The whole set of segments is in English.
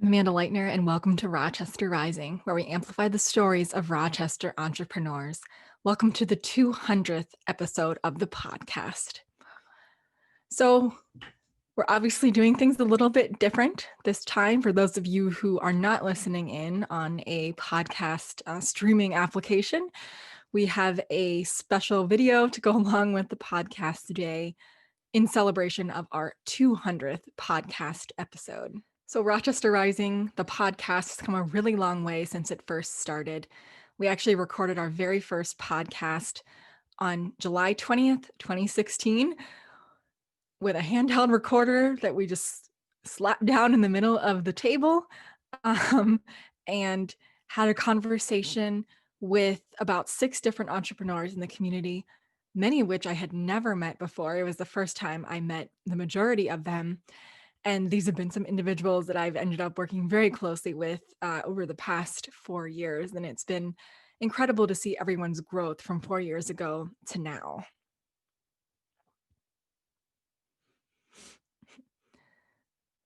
Amanda Leitner, and welcome to Rochester Rising, where we amplify the stories of Rochester entrepreneurs. Welcome to the 200th episode of the podcast. So, we're obviously doing things a little bit different this time. For those of you who are not listening in on a podcast streaming application, we have a special video to go along with the podcast today in celebration of our 200th podcast episode. So Rochester Rising, the podcast, has come a really long way since it first started. We actually recorded our very first podcast on July 20th, 2016 with a handheld recorder that we just slapped down in the middle of the table and had a conversation with about 6 different entrepreneurs in the community, many of which I had never met before. It was the first time I met the majority of them. And these have been some individuals that I've ended up working very closely with over the past 4 years. And it's been incredible to see everyone's growth from 4 years ago to now.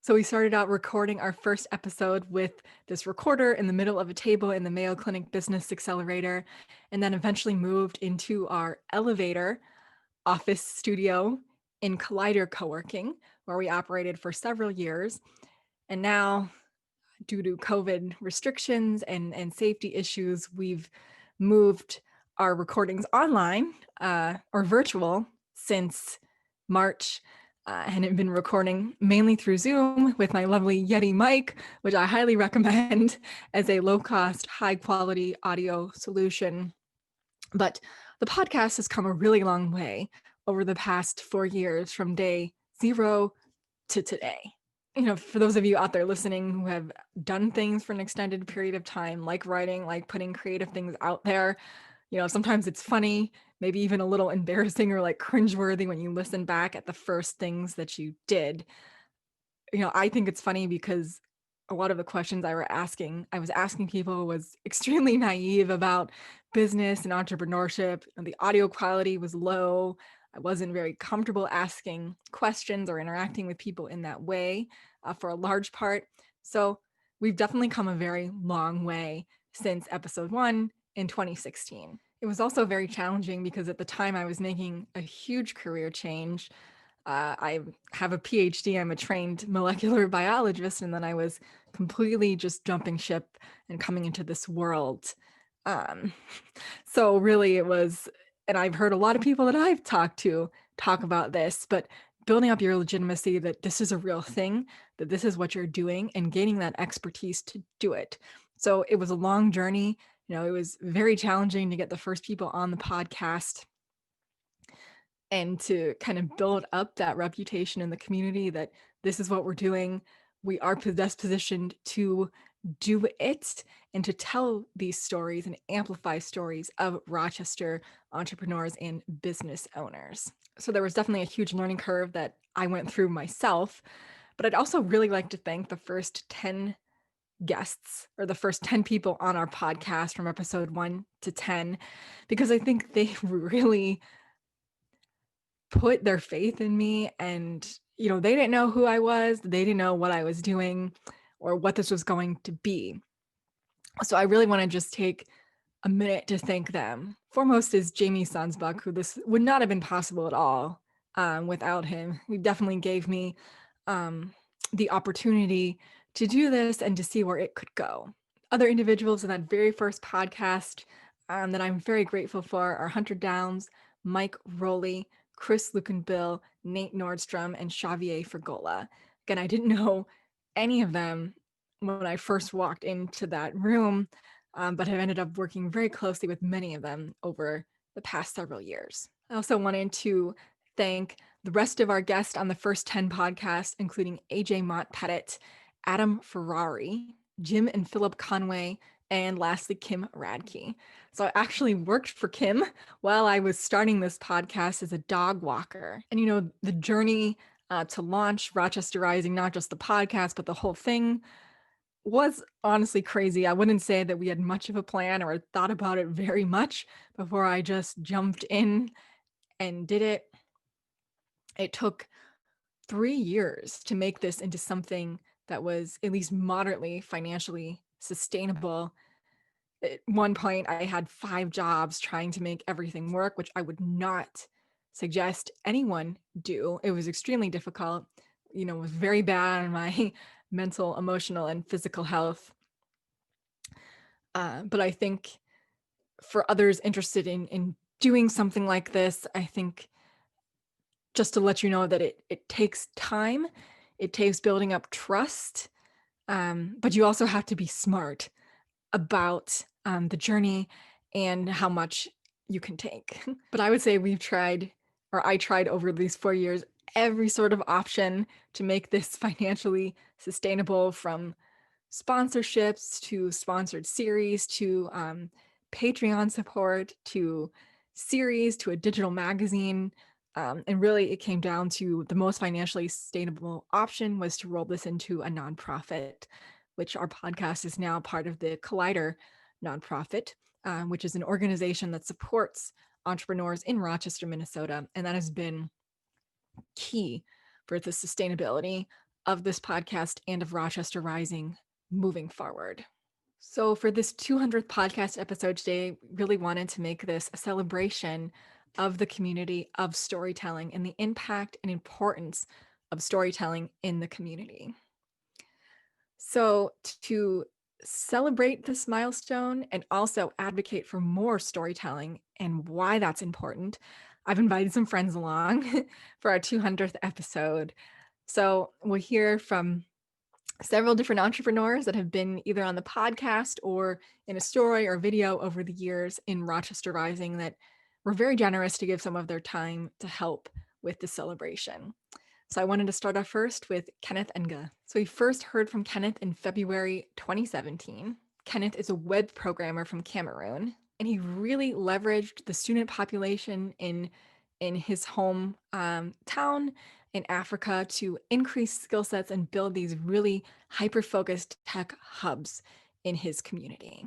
So we started out recording our first episode with this recorder in the middle of a table in the Mayo Clinic Business Accelerator, and then eventually moved into our elevator office studio in Collider Co-working, where we operated for several years. And now, due to COVID restrictions and safety issues, we've moved our recordings online or virtual since March, and have been recording mainly through Zoom with my lovely Yeti mic, which I highly recommend as a low-cost, high-quality audio solution. But the podcast has come a really long way over the past 4 years, from day 0 to today. You know, for those of you out there listening who have done things for an extended period of time, like writing, like putting creative things out there, you know, sometimes it's funny, maybe even a little embarrassing or like cringeworthy when you listen back at the first things that you did. You know, I think it's funny because a lot of the questions I was asking people was extremely naive about business and entrepreneurship, and the audio quality was low. I wasn't very comfortable asking questions or interacting with people in that way for a large part. So we've definitely come a very long way since episode 1 in 2016. It was also very challenging because at the time I was making a huge career change. I have a PhD, I'm a trained molecular biologist, and then I was completely just jumping ship and coming into this world. So really it was, and I've heard a lot of people that I've talked to talk about this, but building up your legitimacy that this is a real thing, that this is what you're doing, and gaining that expertise to do it. So it was a long journey. You know, it was very challenging to get the first people on the podcast and to kind of build up that reputation in the community that this is what we're doing. We are best positioned to do it and to tell these stories and amplify stories of Rochester entrepreneurs and business owners. So there was definitely a huge learning curve that I went through myself, but I'd also really like to thank the first 10 guests, or the first 10 people on our podcast from episode 1 to 10, because I think they really put their faith in me. And, you know, they didn't know who I was, they didn't know what I was doing or what this was going to be. So I really want to just take a minute to thank them. Foremost is Jamie Sonsbuck, who this would not have been possible at all without him. He definitely gave me the opportunity to do this and to see where it could go. Other individuals in that very first podcast that I'm very grateful for are Hunter Downs, Mike Rowley, Chris Lukenbill, Nate Nordstrom, and Xavier Fergola. Again, I didn't know any of them when I first walked into that room, but have ended up working very closely with many of them over the past several years. I also wanted to thank the rest of our guests on the first 10 podcasts, including AJ Mott Pettit, Adam Ferrari, Jim and Philip Conway, and lastly, Kim Radke. So I actually worked for Kim while I was starting this podcast as a dog walker. And, you know, the journey to launch Rochester Rising, not just the podcast, but the whole thing, was honestly crazy. I wouldn't say that we had much of a plan or thought about it very much before I just jumped in and did it. It took 3 years to make this into something that was at least moderately financially sustainable. At one point, I had 5 jobs trying to make everything work, which I would not suggest anyone do. It was extremely difficult, was very bad on my mental, emotional, and physical health. But I think for others interested in doing something like this, I think just to let you know that it takes time, it takes building up trust, but you also have to be smart about the journey and how much you can take. But I would say I tried over these 4 years, every sort of option to make this financially sustainable, from sponsorships to sponsored series to Patreon support to series to a digital magazine. And really, it came down to the most financially sustainable option was to roll this into a nonprofit, which our podcast is now part of the Collider nonprofit, which is an organization that supports entrepreneurs in Rochester, Minnesota. And that has been key for the sustainability of this podcast and of Rochester Rising moving forward. So for this 200th podcast episode today, really wanted to make this a celebration of the community of storytelling and the impact and importance of storytelling in the community. So to celebrate this milestone and also advocate for more storytelling and why that's important, I've invited some friends along for our 200th episode. So we'll hear from several different entrepreneurs that have been either on the podcast or in a story or video over the years in Rochester Rising that were very generous to give some of their time to help with the celebration. So I wanted to start off first with Kenneth Enga. So we first heard from Kenneth in February 2017. Kenneth is a web programmer from Cameroon, and he really leveraged the student population in his home town in Africa to increase skill sets and build these really hyper-focused tech hubs in his community.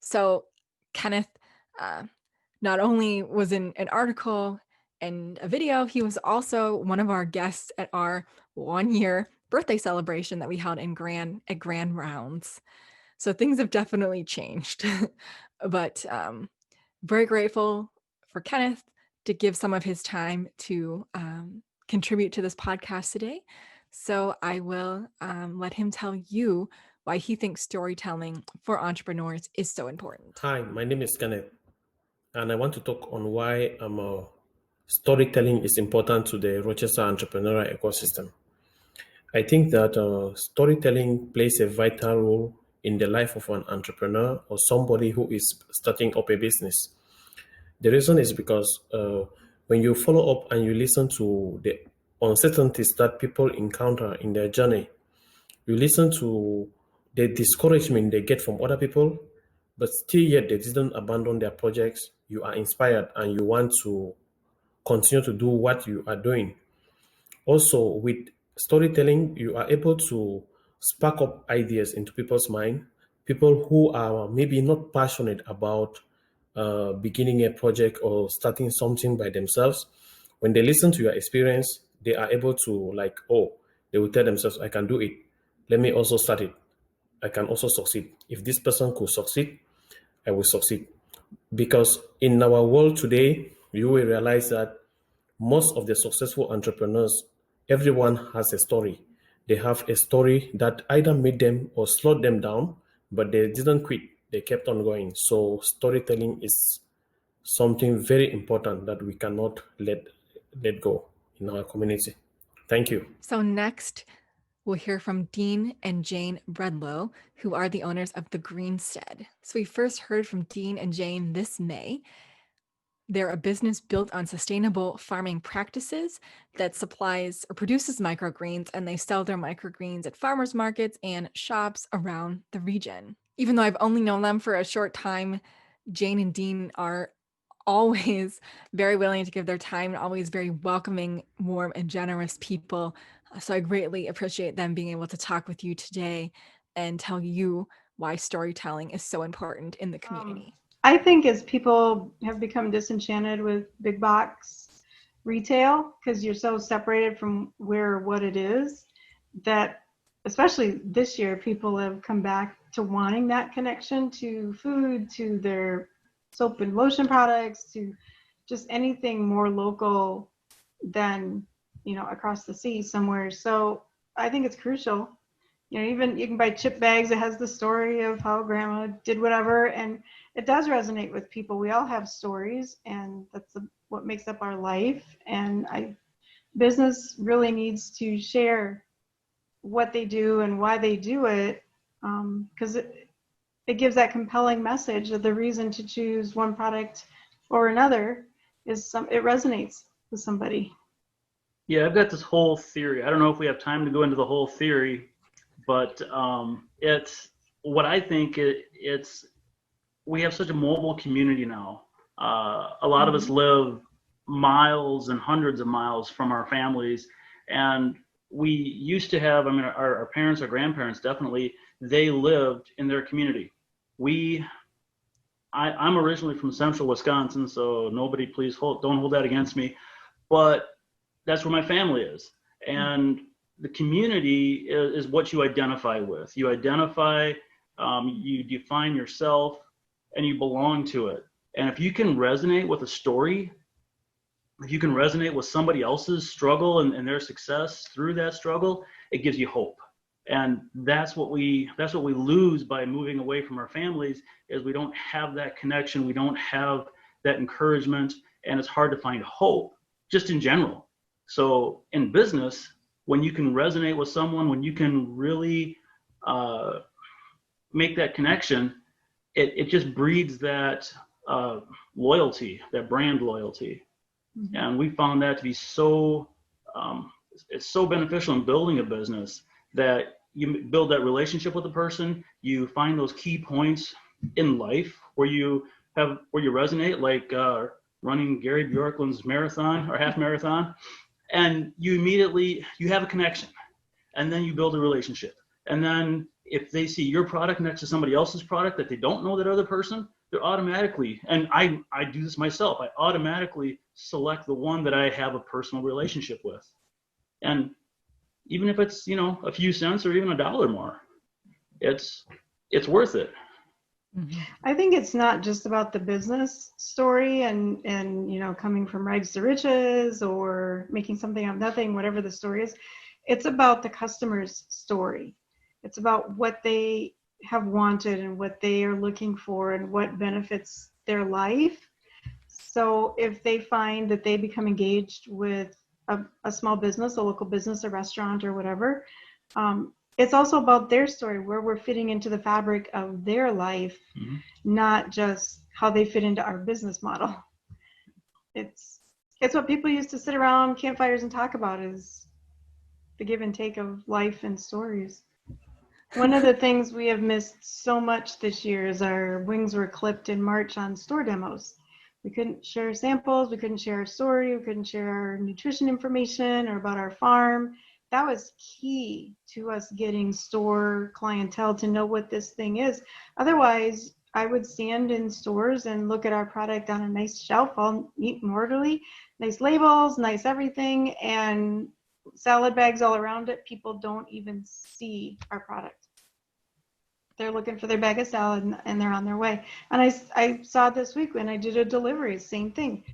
So Kenneth not only was in an article and a video, he was also one of our guests at our 1-year birthday celebration that we held at Grand Rounds. So things have definitely changed, but very grateful for Kenneth to give some of his time to contribute to this podcast today. So I will let him tell you why he thinks storytelling for entrepreneurs is so important. Hi, my name is Kenneth, and I want to talk on why storytelling is important to the Rochester entrepreneurial ecosystem. I think that storytelling plays a vital role in the life of an entrepreneur or somebody who is starting up a business. The reason is because when you follow up and you listen to the uncertainties that people encounter in their journey, you listen to the discouragement they get from other people, but still yet they didn't abandon their projects. You are inspired and you want to continue to do what you are doing. Also, with storytelling, you are able to spark up ideas into people's mind. People who are maybe not passionate about beginning a project or starting something by themselves, when they listen to your experience, they are able to they will tell themselves, I can do it. Let me also start it. I can also succeed. If this person could succeed, I will succeed. Because in our world today, you will realize that most of the successful entrepreneurs, everyone has a story. They have a story that either made them or slowed them down, but they didn't quit. They kept on going. So storytelling is something very important that we cannot let go in our community. Thank you. So next, we'll hear from Dean and Jayne Bredlau, who are the owners of the Greenstead. So we first heard from Dean and Jayne this May. They're a business built on sustainable farming practices that supplies or produces microgreens, and they sell their microgreens at farmers markets and shops around the region. Even though I've only known them for a short time, Jayne and Dean are always very willing to give their time and always very welcoming, warm, and generous people. So I greatly appreciate them being able to talk with you today and tell you why storytelling is so important in the community. I think as people have become disenchanted with big box retail, because you're so separated from what it is, that especially this year, people have come back to wanting that connection to food, to their soap and lotion products, to just anything more local than, across the sea somewhere. So I think it's crucial. Even you can buy chip bags. It has the story of how grandma did whatever, and it does resonate with people. We all have stories, and that's what makes up our life. And business really needs to share what they do and why they do it, because it gives that compelling message of the reason to choose one product or another it resonates with somebody. Yeah, I've got this whole theory. I don't know if we have time to go into the whole theory, but it's what I think we have such a mobile community now. A lot of us live miles and hundreds of miles from our families, and we used to have, our parents, our grandparents, definitely, they lived in their community. I'm originally from central Wisconsin, so nobody please don't hold that against me, but that's where my family is. And the community is what you identify with. You identify, you define yourself, and you belong to it. And if you can resonate with a story, if you can resonate with somebody else's struggle and their success through that struggle, it gives you hope. And that's what we lose by moving away from our families, is we don't have that connection, we don't have that encouragement, and it's hard to find hope just in general. So in business, when you can resonate with someone, when you can really make that connection, it just breeds that loyalty, that brand loyalty. Mm-hmm. And we found that to be so, it's so beneficial in building a business, that you build that relationship with the person, you find those key points in life where you resonate, like running Gary Bjorklund's marathon or half marathon, and you have a connection, and then you build a relationship. And then if they see your product next to somebody else's product that they don't know that other person, they're automatically, and I do this myself, I automatically select the one that I have a personal relationship with. And even if it's, a few cents or even $1 more, it's worth it. I think it's not just about the business story and coming from rags to riches or making something out of nothing, whatever the story is. It's about the customer's story. It's about what they have wanted and what they are looking for and what benefits their life. So if they find that they become engaged with a small business, a local business, a restaurant or whatever, it's also about their story, where we're fitting into the fabric of their life, mm-hmm. not just how they fit into our business model. It's what people used to sit around campfires and talk about, is the give and take of life and stories. One of the things we have missed so much this year is our wings were clipped in March on store demos. We couldn't share samples, we couldn't share our story, we couldn't share our nutrition information or about our farm. That was key to us getting store clientele to know what this thing is. Otherwise, I would stand in stores and look at our product on a nice shelf, all neat and orderly, nice labels, nice everything, and salad bags all around it. People don't even see our product. They're looking for their bag of salad and they're on their way. And I saw this week when I did a delivery, same thing.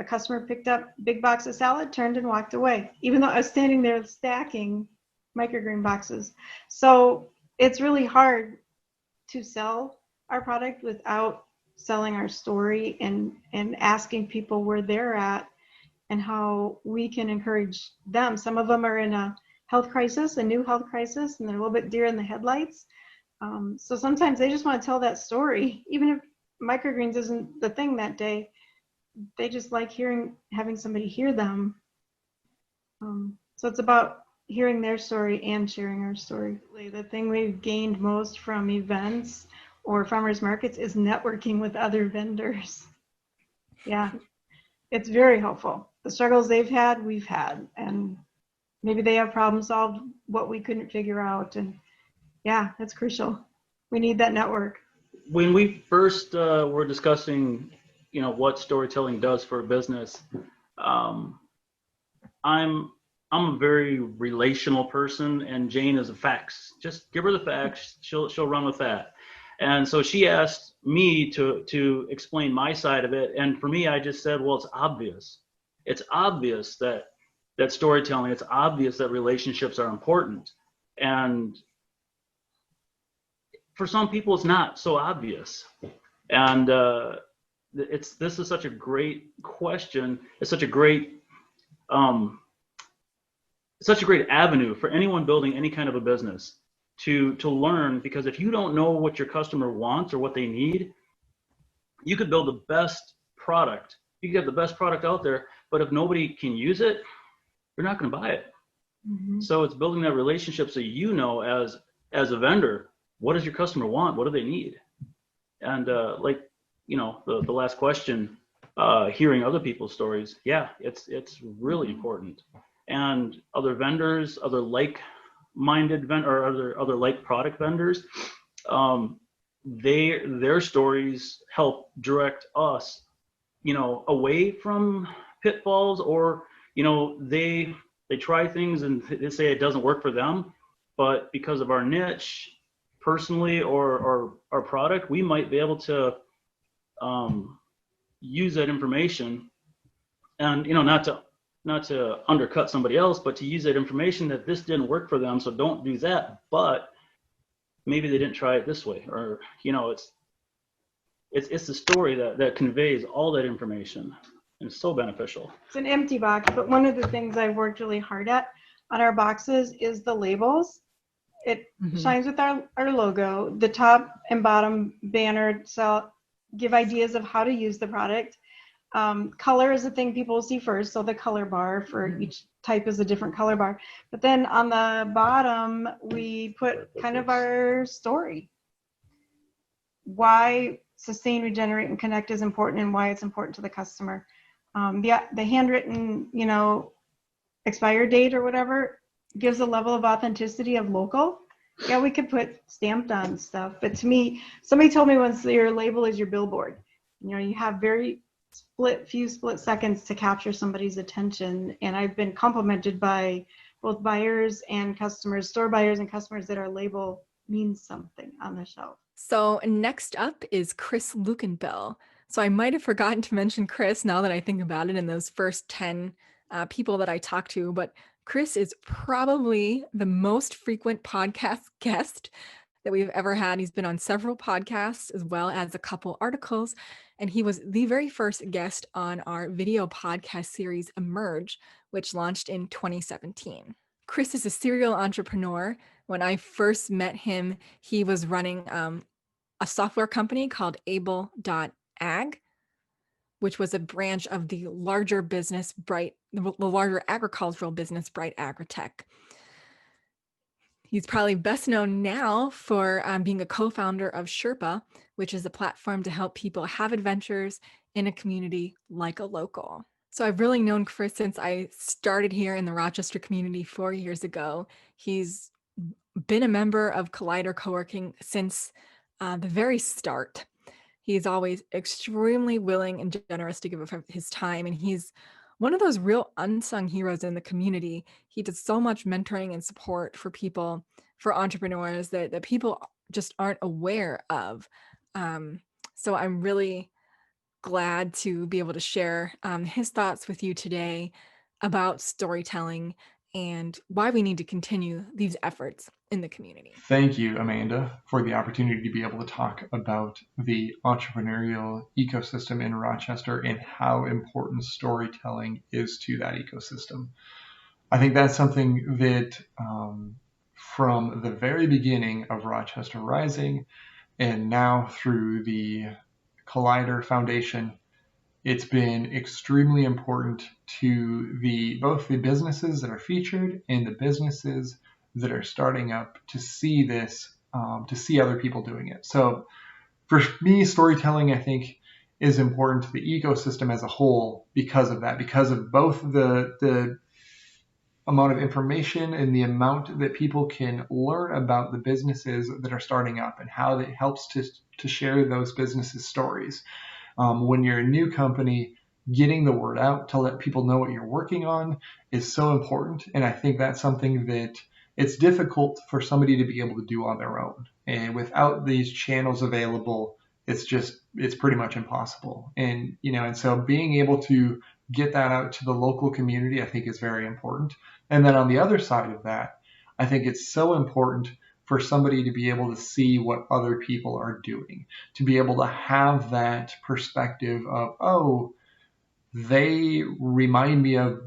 A customer picked up a big box of salad, turned and walked away, even though I was standing there stacking microgreen boxes. So it's really hard to sell our product without selling our story and asking people where they're at and how we can encourage them. Some of them are in a health crisis, a new health crisis, and they're a little bit deer in the headlights. So sometimes they just want to tell that story, even if microgreens isn't the thing that day. They just like having somebody hear them. So it's about hearing their story and sharing our story. The thing we've gained most from events or farmers markets is networking with other vendors. Yeah, it's very helpful. The struggles they've had, we've had, and maybe they have problem solved what we couldn't figure out. And yeah, that's crucial. We need that network. When we first were discussing, what storytelling does for a business, I'm I'm a very relational person, and Jayne is a facts. Just give her the facts. She'll run with that. And so she asked me to explain my side of it. And for me, I just said, well, it's obvious. It's obvious that storytelling, it's obvious that relationships are important. And for some people, it's not so obvious. And this is such a great question. It's such a great avenue for anyone building any kind of a business to learn, because if you don't know what your customer wants or what they need, you could build the best product. You could have the best product out there, but if nobody can use it, you're not going to buy it. Mm-hmm. So it's building that relationship so you know as a vendor, what does your customer want? What do they need? And like, you know, the last question, hearing other people's stories, yeah, it's really important. And other vendors, other like-minded or other like product vendors, their stories help direct us, you know, away from pitfalls, or, you know, they try things and they say it doesn't work for them, but because of our niche personally or our product, we might be able to use that information, and, you know, not to undercut somebody else, but to use that information that this didn't work for them, so don't do that, but maybe they didn't try it this way, or, you know, it's the story that conveys all that information, and it's so beneficial. It's an empty box, but one of the things I've worked really hard at on our boxes is the labels. It shines with our logo. The top and bottom banner give ideas of how to use the product. Color is the thing people see first, so the color bar for each type is a different color bar. But then on the bottom, we put kind of our story. Why sustain, regenerate, and connect is important, and why it's important to the customer. The handwritten, you know, expire date or whatever gives a level of authenticity of local. Yeah, we could put stamped on stuff, but to me, somebody told me once, your label is your billboard. You know, you have very few split seconds to capture somebody's attention, and I've been complimented by both buyers and customers, store buyers and customers, that our label means something on the shelf. So next up is Chris Lukenbell. So I might have forgotten to mention Chris now that I think about it in those first 10 people that I talked to, but Chris is probably the most frequent podcast guest that we've ever had. He's been on several podcasts as well as a couple articles, and he was the very first guest on our video podcast series Emerge, which launched in 2017. Chris is a serial entrepreneur. When I first met him, he was running a software company called Able.ag, which was a branch of the larger agricultural business, Bright Agritech. He's probably best known now for being a co-founder of Shrpa, which is a platform to help people have adventures in a community like a local. So I've really known Chris since I started here in the Rochester community 4 years ago. He's been a member of Collider Co-working since the very start. He's always extremely willing and generous to give of his time, and he's one of those real unsung heroes in the community. He does so much mentoring and support for people, for entrepreneurs that people just aren't aware of. So I'm really glad to be able to share his thoughts with you today about storytelling and why we need to continue these efforts in the community. Thank you, Amanda, for the opportunity to be able to talk about the entrepreneurial ecosystem in Rochester and how important storytelling is to that ecosystem. I think that's something that from the very beginning of Rochester Rising and now through the Collider Foundation, it's been extremely important to both the businesses that are featured and the businesses that are starting up to see this, to see other people doing it. So for me, storytelling, I think, is important to the ecosystem as a whole because of that, because of both the amount of information and the amount that people can learn about the businesses that are starting up and how it helps to share those businesses' stories. When you're a new company, getting the word out to let people know what you're working on is so important. And I think that's something that it's difficult for somebody to be able to do on their own. And without these channels available, it's pretty much impossible. And, and so being able to get that out to the local community, I think is very important. And then on the other side of that, I think it's so important for somebody to be able to see what other people are doing, to be able to have that perspective of, oh, they remind me of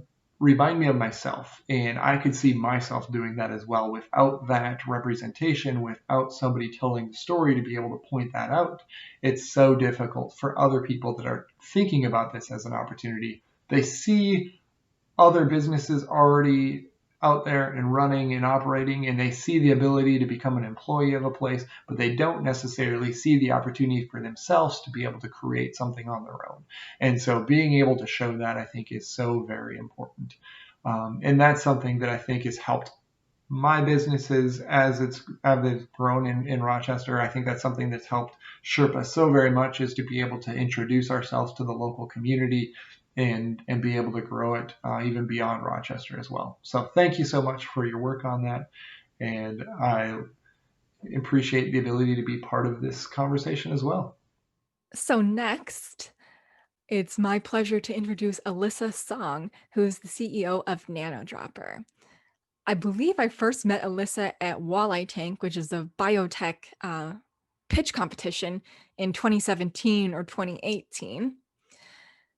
myself, and I could see myself doing that as well. Without that representation, without somebody telling the story to be able to point that out, it's so difficult for other people that are thinking about this as an opportunity. They see other businesses already out there and running and operating, and they see the ability to become an employee of a place, but they don't necessarily see the opportunity for themselves to be able to create something on their own. And so being able to show that, I think, is so very important. And that's something that I think has helped my businesses as it's grown in Rochester. I think that's something that's helped Shrpa so very much, is to be able to introduce ourselves to the local community and be able to grow it even beyond Rochester as well. So thank you so much for your work on that. And I appreciate the ability to be part of this conversation as well. So next, it's my pleasure to introduce Alyssa Song, who is the CEO of Nanodropper. I believe I first met Alyssa at Walleye Tank, which is a biotech pitch competition in 2017 or 2018.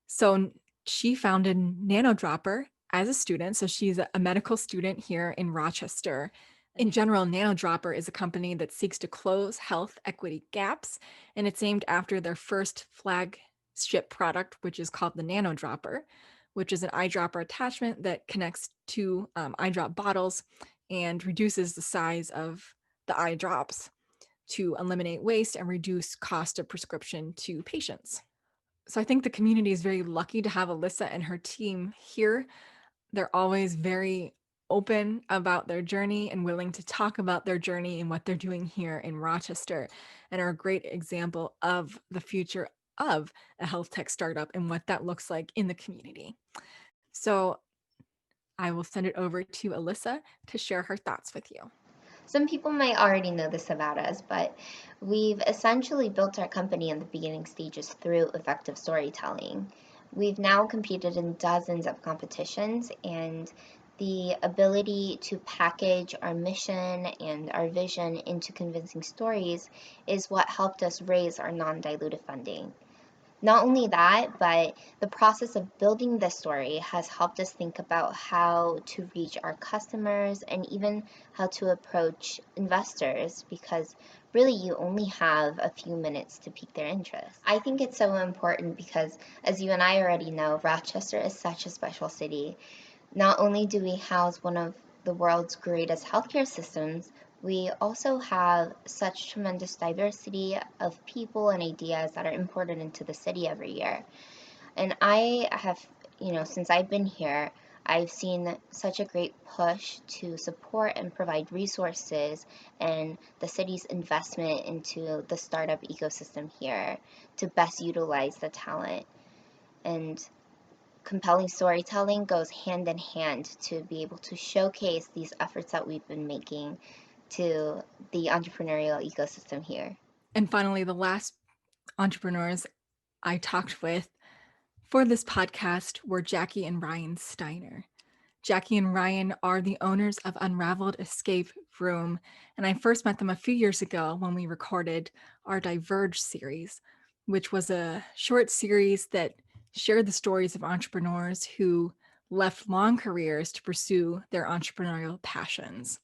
So she founded Nanodropper as a student. So she's a medical student here in Rochester. In general, Nanodropper is a company that seeks to close health equity gaps, and it's named after their first flagship product, which is called the Nanodropper, which is an eyedropper attachment that connects to eyedrop bottles and reduces the size of the eye drops to eliminate waste and reduce cost of prescription to patients. So I think the community is very lucky to have Alyssa and her team here. They're always very open about their journey and willing to talk about their journey and what they're doing here in Rochester, and are a great example of the future of a health tech startup and what that looks like in the community. So I will send it over to Alyssa to share her thoughts with you. Some people might already know this about us, but we've essentially built our company in the beginning stages through effective storytelling. We've now competed in dozens of competitions, and the ability to package our mission and our vision into convincing stories is what helped us raise our non-dilutive funding. Not only that, but the process of building the story has helped us think about how to reach our customers and even how to approach investors, because really you only have a few minutes to pique their interest. I think it's so important because, as you and I already know, Rochester is such a special city. Not only do we house one of the world's greatest healthcare systems, we also have such tremendous diversity of people and ideas that are imported into the city every year. And I have, since I've been here, I've seen such a great push to support and provide resources and the city's investment into the startup ecosystem here to best utilize the talent. And compelling storytelling goes hand in hand to be able to showcase these efforts that we've been making to the entrepreneurial ecosystem here. And finally, the last entrepreneurs I talked with for this podcast were Jackie and Ryan Steiner. Jackie and Ryan are the owners of Unraveled Escape Room, and I first met them a few years ago when we recorded our Diverge series, which was a short series that shared the stories of entrepreneurs who left long careers to pursue their entrepreneurial passions.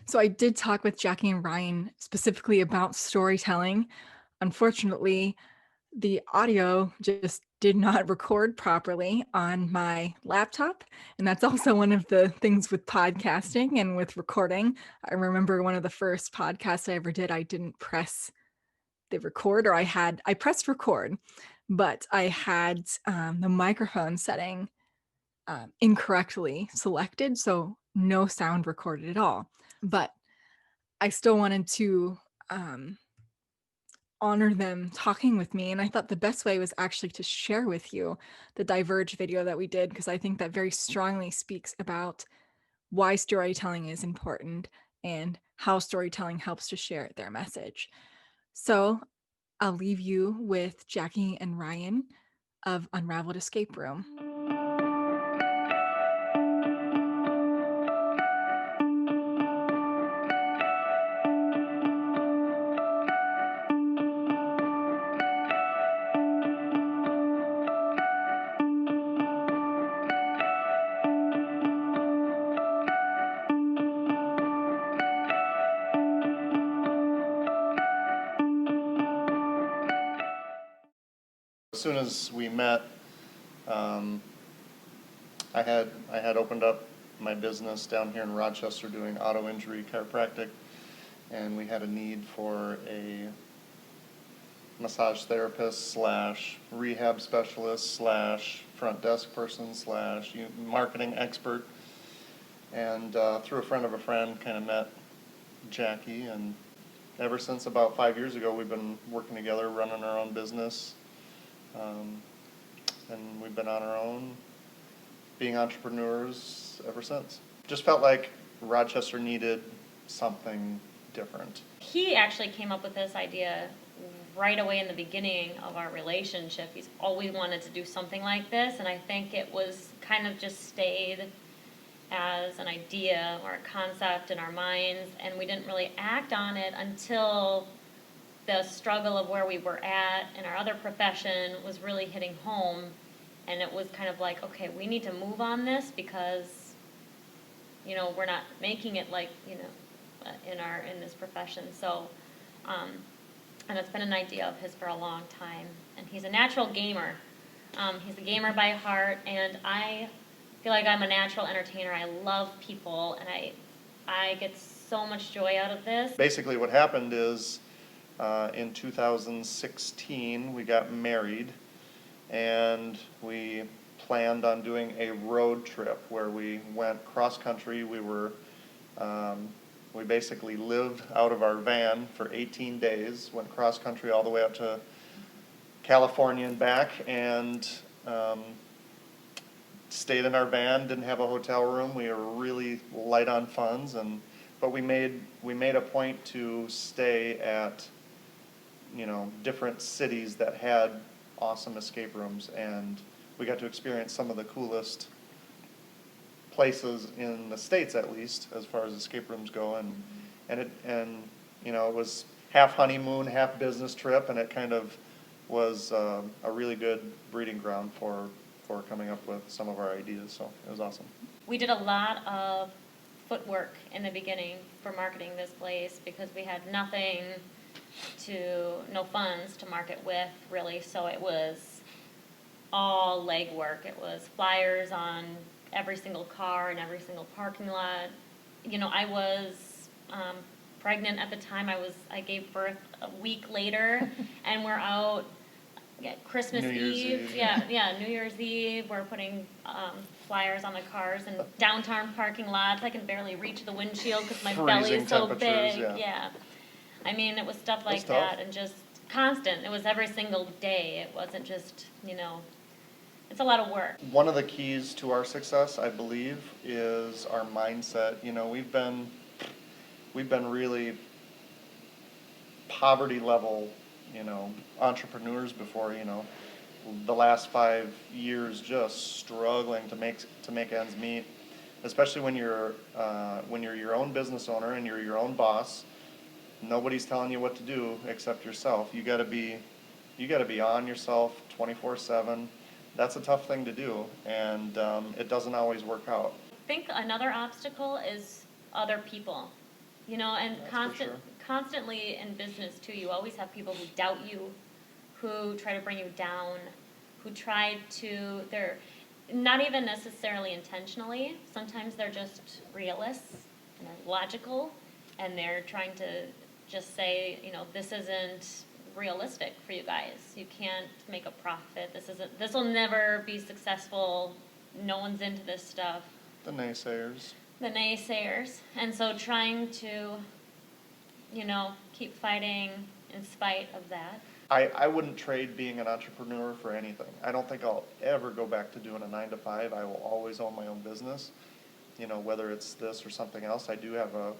So I did talk with Jackie and Ryan specifically about storytelling. Unfortunately, the audio just did not record properly on my laptop. And that's also one of the things with podcasting and with recording. I remember one of the first podcasts I ever did, I didn't press the record, or I pressed record, but I had the microphone setting incorrectly selected. So no sound recorded at all. But I still wanted to honor them talking with me. And I thought the best way was actually to share with you the Diverge video that we did, because I think that very strongly speaks about why storytelling is important and how storytelling helps to share their message. So I'll leave you with Jackie and Ryan of Unraveled Escape Room. As soon as we met, I had opened up my business down here in Rochester doing auto injury chiropractic, and we had a need for a massage therapist slash rehab specialist slash front desk person slash marketing expert. And through a friend of a friend, kind of met Jackie, and ever since about 5 years ago, we've been working together, running our own business. And we've been on our own, being entrepreneurs ever since. Just felt like Rochester needed something different. He actually came up with this idea right away in the beginning of our relationship. He's always wanted to do something like this, and I think it was kind of just stayed as an idea or a concept in our minds, and we didn't really act on it until the struggle of where we were at in our other profession was really hitting home, and it was kind of like, okay, we need to move on this because, you know, we're not making it like, you know, in this profession. So, and it's been an idea of his for a long time, and he's a natural gamer. He's a gamer by heart, and I feel like I'm a natural entertainer. I love people, and I get so much joy out of this. Basically what happened is, in 2016, we got married, and we planned on doing a road trip where we went cross-country. We basically lived out of our van for 18 days, went cross-country all the way up to California and back, and stayed in our van, didn't have a hotel room. We were really light on funds, but we made a point to stay at, you know, different cities that had awesome escape rooms, and we got to experience some of the coolest places in the States, at least, as far as escape rooms go, and you know, it was half honeymoon, half business trip, and it kind of was a really good breeding ground for coming up with some of our ideas, so it was awesome. We did a lot of footwork in the beginning for marketing this place because we had no funds to market with, really, so it was all legwork. It was flyers on every single car and every single parking lot. You know, I was pregnant at the time. I gave birth a week later, and we're out Christmas Eve. Yeah, New Year's Eve. We're putting flyers on the cars in downtown parking lots. I can barely reach the windshield because my belly is so big. Yeah. I mean, it was stuff like that, and just constant. It was every single day. It wasn't just, you know, it's a lot of work. One of the keys to our success, I believe, is our mindset. You know, we've been really poverty level, you know, entrepreneurs before, you know, the last 5 years just struggling to make ends meet, especially when you're your own business owner and you're your own boss. Nobody's telling you what to do except yourself. You got to be on yourself 24/7. That's a tough thing to do, and it doesn't always work out. I think another obstacle is other people, you know, and constantly in business too, you always have people who doubt you, who try to bring you down, they're not even necessarily intentionally. Sometimes they're just realists and they're logical, and they're trying to just say, you know, this isn't realistic for you guys. You can't make a profit. This will never be successful. No one's into this stuff. The naysayers. And And so trying to, you know, keep fighting in spite of that. I wouldn't trade being an entrepreneur for anything. I don't think I'll ever go back to doing a 9 to 5. I will always own my own business. You know, whether it's this or something else, I do have a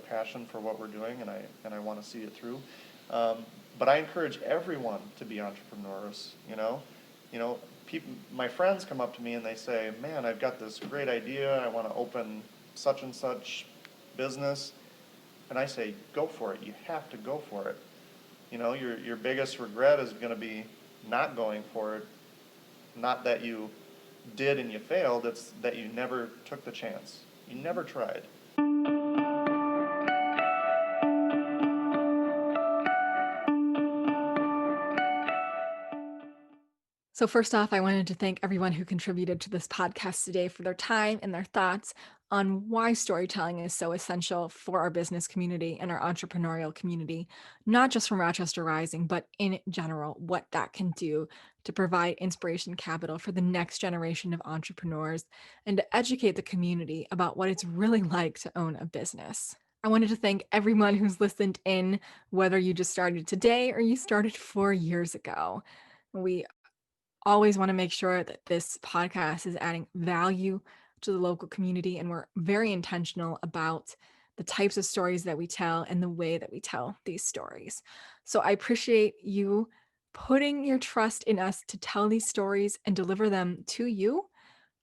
passion for what we're doing, and I want to see it through. But I encourage everyone to be entrepreneurs. People, my friends come up to me and they say, "Man, I've got this great idea. I want to open such and such business," and I say, "Go for it. You have to go for it." Your biggest regret is going to be not going for it. Not that you did and you failed, it's that you never took the chance. You never tried. So first off, I wanted to thank everyone who contributed to this podcast today for their time and their thoughts on why storytelling is so essential for our business community and our entrepreneurial community, not just from Rochester Rising, but in general, what that can do to provide inspiration capital for the next generation of entrepreneurs and to educate the community about what it's really like to own a business. I wanted to thank everyone who's listened in, whether you just started today or you started 4 years ago. We always want to make sure that this podcast is adding value to the local community, and we're very intentional about the types of stories that we tell and the way that we tell these stories. So I appreciate you putting your trust in us to tell these stories and deliver them to you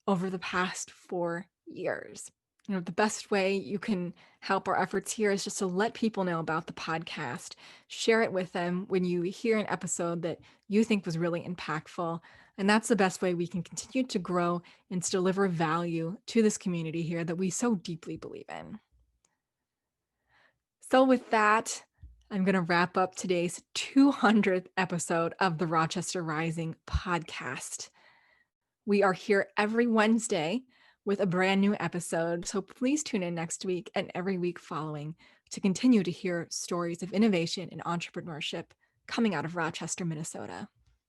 over the past 4 years. The best way you can help our efforts here is just to let people know about the podcast. Share it with them when you hear an episode that you think was really impactful. And that's the best way we can continue to grow and to deliver value to this community here that we so deeply believe in. So with that, I'm going to wrap up today's 200th episode of the Rochester Rising podcast. We are here every Wednesday with a brand new episode, so please tune in next week and every week following to continue to hear stories of innovation and entrepreneurship coming out of Rochester, Minnesota.